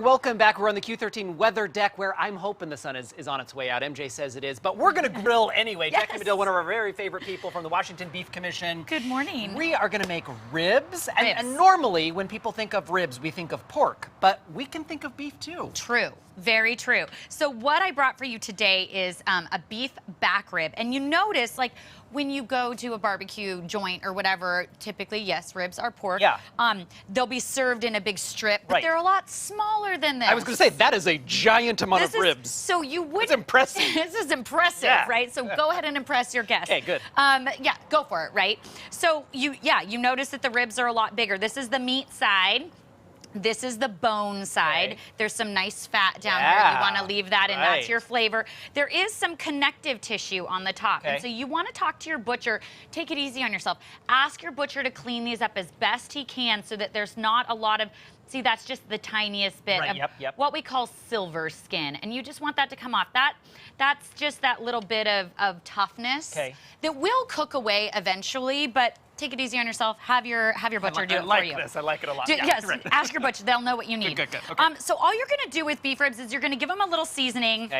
welcome back. We're on the Q13 weather deck where I'm hoping the sun is on its way out. MJ says it is, but we're going to grill anyway. Yes. Jackie Medill, one of our very favorite people from the Washington Beef Commission. Good morning. We are going to make ribs. And normally when people think of ribs, we think of pork, but we can think of beef too. True. Very true. So what I brought for you today is a beef back rib. And you notice, like, when you go to a barbecue joint or whatever, typically, yes, ribs are pork. Yeah. They'll be served in a big strip, but Right. they're a lot smaller than this. I was going to say, that is a giant amount of ribs. So you would. It's impressive. This is impressive, Yeah. right? So go ahead and impress your guests. Okay, good. Yeah, go for it, right? So you notice that the ribs are a lot bigger. This is the meat side. This is the bone side. Okay. There's some nice fat down here. You want to leave that, and Right. that's your flavor. There is some connective tissue on the top. Okay. And so you want to talk to your butcher. Take it easy on yourself. Ask your butcher to clean these up as best he can so that there's not a lot of, see, that's just the tiniest bit Right, of yep. what we call silver skin. And you just want that to come off. That's just that little bit of toughness that will cook away eventually, but take it easy on yourself. Have your butcher do it for you. I like it a lot. Yes, right. ask your butcher. They'll know what you need. Good. Okay. So all you're going to do with beef ribs is you're going to give them a little seasoning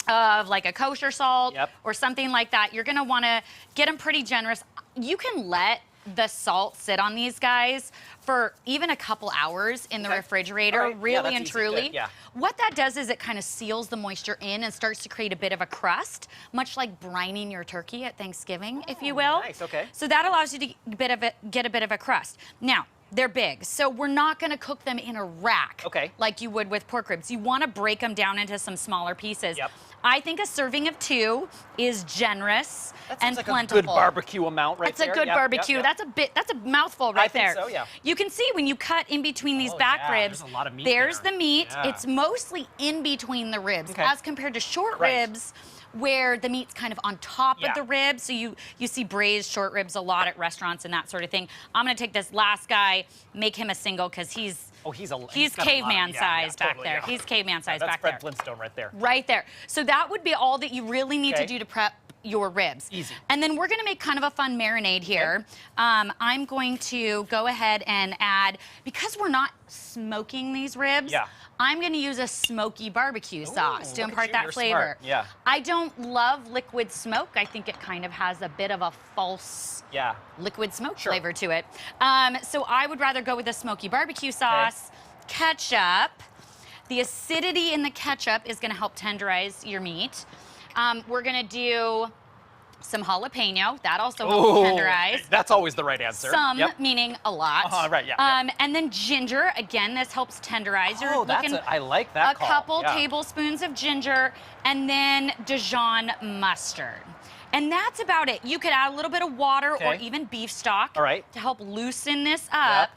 of like a kosher salt or something like that. You're going to want to get them pretty generous. You can let the salt sit on these guys for even a couple hours in the refrigerator, really and truly. What that does is it kind of seals the moisture in and starts to create a bit of a crust, much like brining your turkey at Thanksgiving, if you will. Nice, okay. So that allows you to get a bit of a crust. Now, they're big, so we're not going to cook them in a rack like you would with pork ribs. You want to break them down into some smaller pieces. I think a serving of 2 is generous and like plentiful. A good barbecue amount right there. That's a good barbecue. That's a mouthful right there. I think so, yeah. You can see when you cut in between these back ribs, there's a lot of meat there's there. the meat. Yeah. It's mostly in between the ribs as compared to short ribs where the meat's kind of on top of the ribs. So you see braised short ribs a lot at restaurants and that sort of thing. I'm going to take this last guy, make him a single because he's caveman size back there. He's caveman size back there. That's Fred Flintstone right there. Right there. So that would be all that you really need to do to prep your ribs. Easy. And then we're going to make kind of a fun marinade here. I'm going to go ahead and add, because we're not smoking these ribs, I'm going to use a smoky barbecue sauce to impart that flavor. Smart. I don't love liquid smoke. I think it kind of has a bit of a false liquid smoke flavor to it. So I would rather go with a smoky barbecue sauce, ketchup. The acidity in the ketchup is going to help tenderize your meat. We're going to do some jalapeno. That also helps tenderize. That's always the right answer. Some, meaning a lot. And then ginger. Again, this helps tenderize. I like that call. A couple tablespoons of ginger, and then Dijon mustard. And that's about it. You could add a little bit of water or even beef stock to help loosen this up.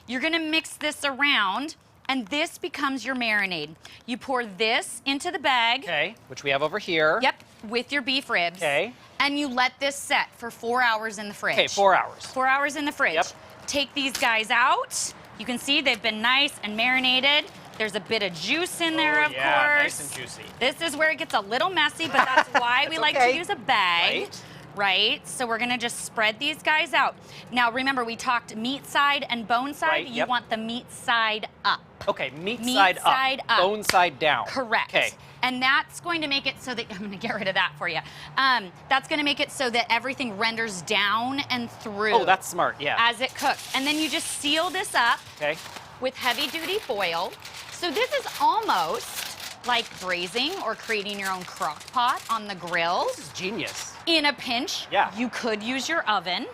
You're going to mix this around. And this becomes your marinade. You pour this into the bag. Which we have over here. With your beef ribs. And you let this set for 4 hours in the fridge. 4 hours. 4 hours in the fridge. Take these guys out. You can see they've been nice and marinated. There's a bit of juice in there, of course. Nice and juicy. This is where it gets a little messy, but that's why we like to use a bag. Right? So we're going to just spread these guys out. Now, remember, we talked meat side and bone side. You want the meat side up. Okay, meat side up, bone side down. Correct. And that's going to make it so that, I'm going to get rid of that for you. That's going to make it so that everything renders down and through. Oh, that's smart, as it cooks. And then you just seal this up with heavy-duty foil. So this is almost like braising or creating your own crock pot on the grill. This is genius. In a pinch, you could use your oven,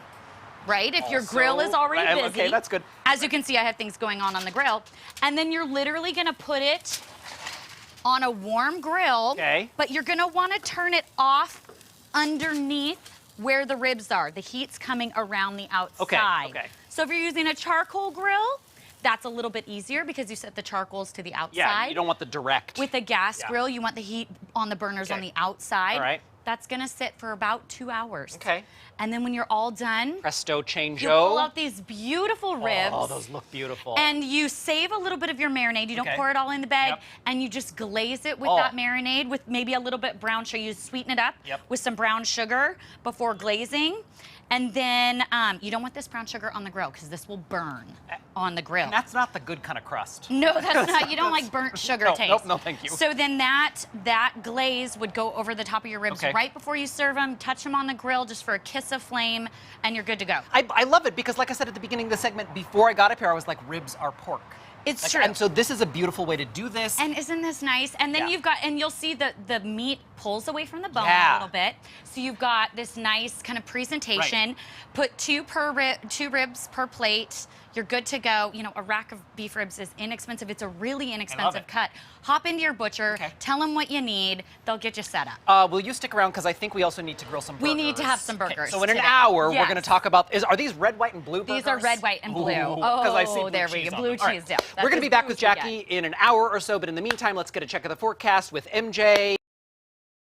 right? If your grill is already busy. Okay, that's good. As you can see, I have things going on the grill. And then you're literally going to put it on a warm grill, but you're going to want to turn it off underneath where the ribs are. The heat's coming around the outside. So if you're using a charcoal grill, that's a little bit easier because you set the charcoals to the outside. Yeah, you don't want the direct. With a gas grill, you want the heat on the burners on the outside. All right. That's going to sit for about 2 hours. Okay. And then when you're all done, presto changeo. You pull out these beautiful ribs. Oh, those look beautiful. And you save a little bit of your marinade. You don't pour it all in the bag. And you just glaze it with that marinade with maybe a little bit brown sugar. You sweeten it up with some brown sugar before glazing. And then you don't want this brown sugar on the grill because this will burn on the grill. And that's not the good kind of crust. No, that's not. You don't like burnt sugar taste. Nope, no, thank you. So then that glaze would go over the top of your ribs right before you serve them. Touch them on the grill just for a kiss of flame, and you're good to go. I love it because, like I said at the beginning of the segment, before I got up here, I was like, ribs are pork. It's true. And so this is a beautiful way to do this. And isn't this nice? And then you'll see the meat pulls away from the bone a little bit. So you've got this nice kind of presentation. Right. Put two ribs per plate. You're good to go. You know, a rack of beef ribs is inexpensive. It's a really inexpensive cut. Hop into your butcher, tell them what you need. They'll get you set up. Will you stick around? Because I think we also need to grill some burgers. We need to have some burgers. So in an hour, we're going to talk about, are these red, white, and blue burgers? These are red, white, and blue. I see blue there we cheese go. on Blue them. cheese, We're going to be back with Jackie in an hour or so, but in the meantime, let's get a check of the forecast with MJ.